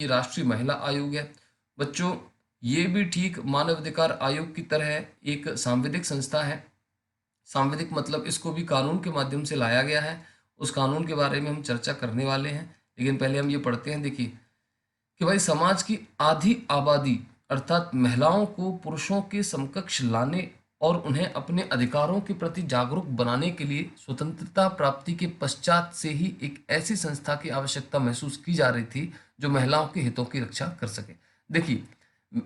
ये राष्ट्रीय महिला आयोग है। बच्चों, ये भी ठीक मानवाधिकार आयोग की तरह एक सांविधिक संस्था है। सांविधिक मतलब इसको भी कानून के माध्यम से लाया गया है। उस कानून के बारे में हम चर्चा करने वाले हैं, लेकिन पहले हम ये पढ़ते हैं। देखिए कि भाई समाज की आधी आबादी अर्थात महिलाओं को पुरुषों के समकक्ष लाने और उन्हें अपने अधिकारों के प्रति जागरूक बनाने के लिए स्वतंत्रता प्राप्ति के पश्चात से ही एक ऐसी संस्था की आवश्यकता महसूस की जा रही थी जो महिलाओं के हितों की रक्षा कर सके। देखिए,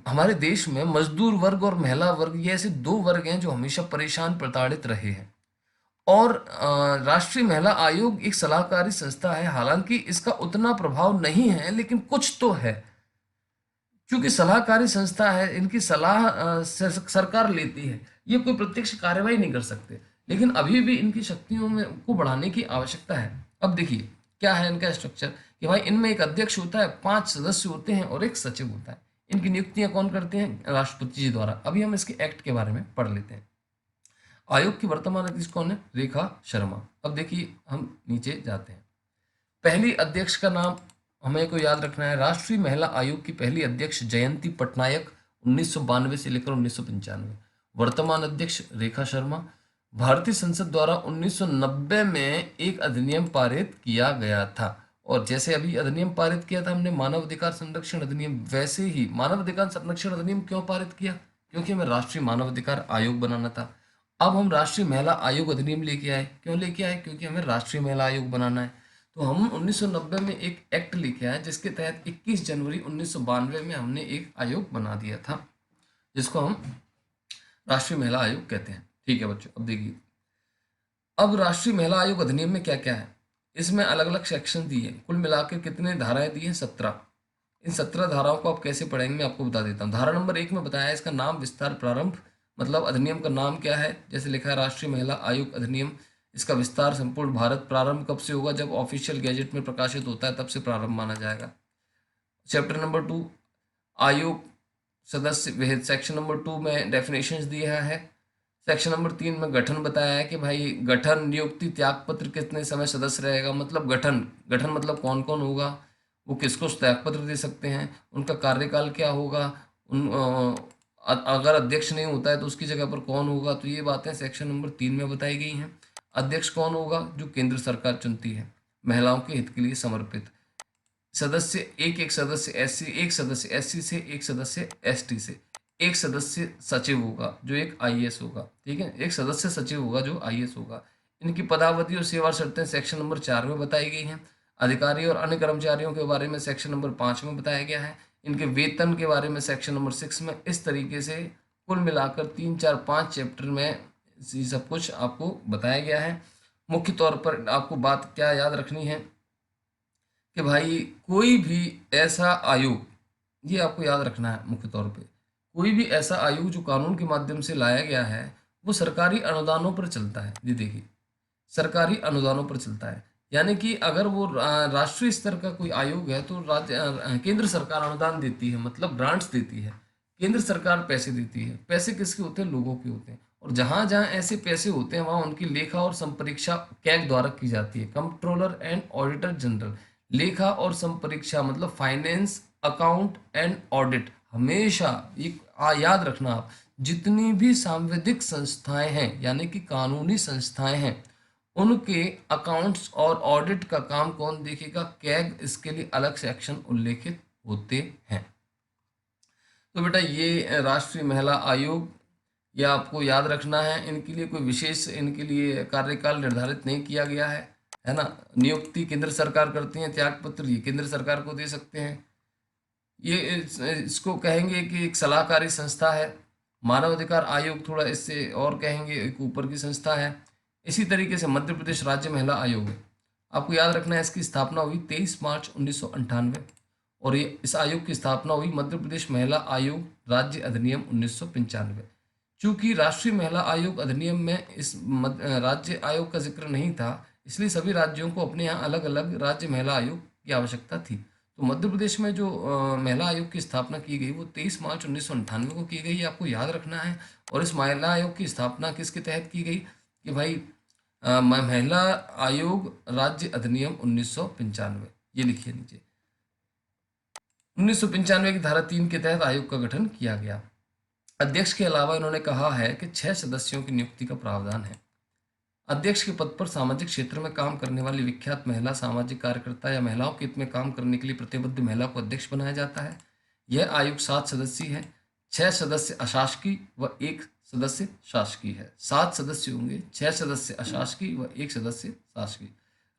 हमारे देश में मजदूर वर्ग और महिला वर्ग ये ऐसे दो वर्ग हैं जो हमेशा परेशान प्रताड़ित रहे हैं। और राष्ट्रीय महिला आयोग एक सलाहकारी संस्था है। हालांकि इसका उतना प्रभाव नहीं है, लेकिन कुछ तो है। क्योंकि सलाहकारी संस्था है, इनकी सलाह सरकार लेती है। ये कोई प्रत्यक्ष कार्रवाई नहीं कर सकते, लेकिन अभी भी इनकी शक्तियों में को बढ़ाने की आवश्यकता है। अब देखिए क्या है इनका स्ट्रक्चर कि भाई इनमें एक अध्यक्ष होता है, 5 सदस्य होते हैं और एक सचिव होता है। इनकी नियुक्तियां कौन करते हैं? राष्ट्रपति जी द्वारा। अभी हम इसके एक्ट के बारे में पढ़ लेते हैं। आयोग की वर्तमान अध्यक्ष कौन है? रेखा शर्मा। अब देखिए हम नीचे जाते हैं। पहली अध्यक्ष का नाम हमें को याद रखना है। राष्ट्रीय महिला आयोग की पहली अध्यक्ष जयंती पटनायक, 1992 से लेकर 1995। वर्तमान अध्यक्ष रेखा शर्मा। भारतीय संसद द्वारा 1990 में एक अधिनियम पारित किया गया था, और जैसे अभी अधिनियम पारित किया था हमने मानव अधिकार संरक्षण अधिनियम, वैसे ही मानव अधिकार संरक्षण अधिनियम क्यों पारित किया? क्योंकि हमें राष्ट्रीय मानव अधिकार आयोग बनाना था। अब हम राष्ट्रीय महिला आयोग अधिनियम लेके आए। क्यों लेके आए? क्योंकि हमें राष्ट्रीय महिला आयोग बनाना है। तो हम 1990 में एक एक्ट लेके आए जिसके तहत 21 जनवरी 1992 में हमने एक आयोग बना दिया था, जिसको हम राष्ट्रीय महिला आयोग कहते हैं। ठीक है बच्चों, अब देखिए अब राष्ट्रीय महिला आयोग अधिनियम में क्या क्या है। इसमें अलग अलग सेक्शन दिए हैं। कुल मिलाकर कितने धाराएं दी हैं? 17। इन 17 धाराओं को आप कैसे पढ़ेंगे मैं आपको बता देता हूँ। धारा नंबर 1 में बताया है इसका नाम विस्तार प्रारंभ, मतलब अधिनियम का नाम क्या है। जैसे लिखा है राष्ट्रीय महिला आयोग अधिनियम, इसका विस्तार संपूर्ण भारत। प्रारंभ कब से होगा? जब ऑफिशियल गैजेट में प्रकाशित होता है तब से प्रारंभ माना जाएगा। चैप्टर नंबर 2 आयोग सदस्य विहित। सेक्शन नंबर 2 में डेफिनेशंस दिया है। सेक्शन नंबर 3 में गठन बताया है कि भाई गठन, नियुक्ति, त्यागपत्र, कितने समय सदस्य रहेगा, मतलब गठन गठन मतलब कौन कौन होगा, वो किसको त्यागपत्र दे सकते हैं, उनका कार्यकाल क्या होगा, उन अगर अध्यक्ष नहीं होता है तो उसकी जगह पर कौन होगा। तो ये बातें सेक्शन नंबर 3 में बताई गई हैं। अध्यक्ष कौन होगा? जो केंद्र सरकार चुनती है, महिलाओं के हित के लिए समर्पित। सदस्य एक सदस्य एससी, एक सदस्य एससी से, एक सदस्य एसटी से, एक सदस्य सचिव होगा जो एक आईएएस होगा। ठीक है, एक सदस्य सचिव होगा जो आईएएस होगा। इनकी पदावधि और सेवा शर्तें सेक्शन नंबर 4 में बताई गई हैं। अधिकारी और अन्य कर्मचारियों के बारे में सेक्शन नंबर 5 में बताया गया है। इनके वेतन के बारे में सेक्शन नंबर 6 में। इस तरीके से कुल मिलाकर 3, 4, 5 चैप्टर में ये सब कुछ आपको बताया गया है। मुख्य तौर पर आपको बात क्या याद रखनी है कि भाई कोई भी ऐसा आयोग, ये आपको याद रखना है मुख्य तौर पे, कोई भी ऐसा आयोग जो कानून के माध्यम से लाया गया है वो सरकारी अनुदानों पर चलता है। जी देखिए, सरकारी अनुदानों पर चलता है। यानी कि अगर वो राष्ट्रीय स्तर का कोई आयोग है तो केंद्र सरकार अनुदान देती है, मतलब ग्रांट्स देती है। केंद्र सरकार पैसे देती है। पैसे किसके होते हैं? लोगों के होते हैं। और जहां जहां ऐसे पैसे होते हैं वहां उनकी लेखा और संपरीक्षा कैग द्वारा की जाती है, कंट्रोलर एंड ऑडिटर जनरल। लेखा और संपरीक्षा मतलब फाइनेंस, अकाउंट एंड ऑडिट। हमेशा एक याद रखना आप, जितनी भी सांविधिक संस्थाएं हैं यानी कि कानूनी संस्थाएं हैं, उनके अकाउंट्स और ऑडिट का काम कौन देखेगा? कैग। इसके लिए अलग सेक्शन उल्लेखित होते हैं। तो बेटा ये राष्ट्रीय महिला आयोग, ये आपको याद रखना है। इनके लिए कोई विशेष इनके लिए कार्यकाल निर्धारित नहीं किया गया है ना। नियुक्ति केंद्र सरकार करती है, त्यागपत्र ये केंद्र सरकार को दे सकते हैं। ये इसको कहेंगे कि एक सलाहकारी संस्था है। मानव अधिकार आयोग थोड़ा इससे और कहेंगे एक ऊपर की संस्था है। इसी तरीके से मध्य प्रदेश राज्य महिला आयोग है। आपको याद रखना है इसकी स्थापना हुई 23 मार्च 1998, और ये इस आयोग की स्थापना हुई मध्य प्रदेश महिला आयोग राज्य अधिनियम 1995। चूंकि राष्ट्रीय महिला आयोग अधिनियम में इस राज्य आयोग का जिक्र नहीं था, इसलिए सभी राज्यों को अपने यहाँ अलग अलग राज्य महिला आयोग की आवश्यकता थी। तो मध्य प्रदेश में जो महिला आयोग की स्थापना की गई वो 23 मार्च 1998 को की गई, ये आपको याद रखना है। और इस महिला आयोग की स्थापना किसके तहत की गई? कि भाई महिला आयोग राज्य अधिनियम 1995, ये लिखिए नीचे। 1995 की धारा 3 के तहत आयोग का गठन किया गया। अध्यक्ष के अलावा इन्होंने कहा है कि 6 सदस्यों की नियुक्ति का प्रावधान है। अध्यक्ष के पद पर सामाजिक क्षेत्र में काम करने वाली विख्यात महिला सामाजिक कार्यकर्ता या महिलाओं के हित में काम करने के लिए प्रतिबद्ध महिला को अध्यक्ष बनाया जाता है। यह आयोग 7 सदस्यीय है। 6 सदस्य अशासकीय व 1 सदस्य शासकीय है। 7 सदस्य होंगे, 6 सदस्य अशासकीय व 1 सदस्य शासकीय।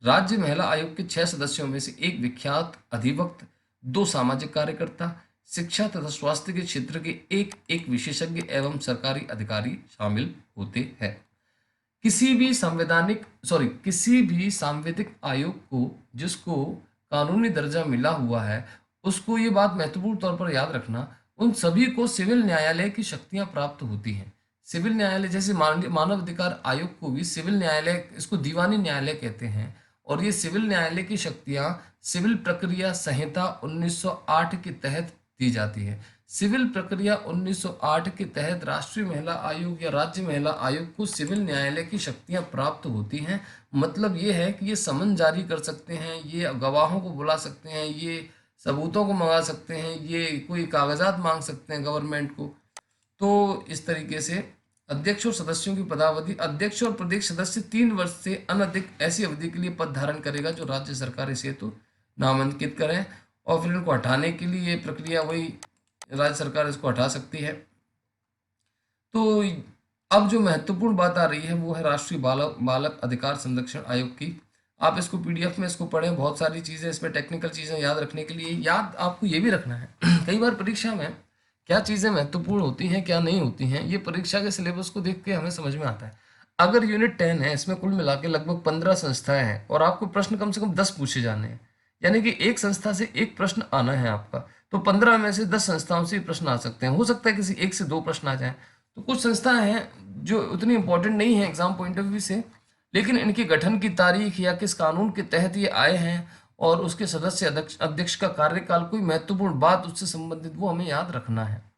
राज्य महिला आयोग के 6 सदस्यों में से एक विख्यात अधिवक्ता, 2 सामाजिक कार्यकर्ता, शिक्षा तथा स्वास्थ्य के क्षेत्र के एक एक विशेषज्ञ एवं सरकारी अधिकारी शामिल होते हैं। किसी भी सांविधिक आयोग को जिसको कानूनी दर्जा मिला हुआ है, उसको ये बात महत्वपूर्ण तौर पर याद रखना, उन सभी को सिविल न्यायालय की शक्तियां प्राप्त होती हैं। सिविल न्यायालय जैसे मानव अधिकार आयोग को भी सिविल न्यायालय, इसको दीवानी न्यायालय कहते हैं, और ये सिविल न्यायालय की शक्तियां सिविल प्रक्रिया संहिता 1908 के तहत दी जाती है। सिविल प्रक्रिया 1908 के तहत राष्ट्रीय महिला आयोग या राज्य महिला आयोग को सिविल न्यायालय की शक्तियां प्राप्त होती हैं। मतलब ये है कि ये समन जारी कर सकते हैं, ये गवाहों को बुला सकते हैं, ये सबूतों को मंगा सकते हैं, ये कोई कागजात मांग सकते हैं गवर्नमेंट को। तो इस तरीके से अध्यक्ष और सदस्यों की पदावधि, अध्यक्ष और प्रदेश सदस्य 3 वर्ष से अनधिक ऐसी अवधि के लिए पद धारण करेगा जो राज्य सरकार इसे तो नामांकित करें, और फिर इनको हटाने के लिए ये प्रक्रिया वही राज्य सरकार इसको हटा सकती है। तो अब जो महत्वपूर्ण बात आ रही है वो है राष्ट्रीय बालक अधिकार संरक्षण आयोग की। आप इसको पीडीएफ में इसको पढ़ें, बहुत सारी चीज़ें इसमें टेक्निकल चीज़ें याद रखने के लिए, याद आपको ये भी रखना है कई बार परीक्षा में क्या चीज़ें महत्वपूर्ण होती हैं क्या नहीं होती हैं, ये परीक्षा के सिलेबस को देख के हमें समझ में आता है। अगर यूनिट 10 है, इसमें कुल मिला के लगभग 15 संस्थाएं हैं और आपको प्रश्न कम से कम 10 पूछे जाने हैं, यानी कि एक संस्था से एक प्रश्न आना है आपका, तो 15 में से 10 संस्थाओं से प्रश्न आ सकते हैं। हो सकता है किसी एक से 2 प्रश्न आ जाएं। तो कुछ संस्थाएं हैं जो उतनी इंपॉर्टेंट नहीं है एग्जाम पॉइंट ऑफ व्यू से, लेकिन इनके गठन की तारीख या किस कानून के तहत ये आए हैं और उसके सदस्य अध्यक्ष का कार्यकाल, कोई महत्वपूर्ण बात उससे संबंधित वो हमें याद रखना है।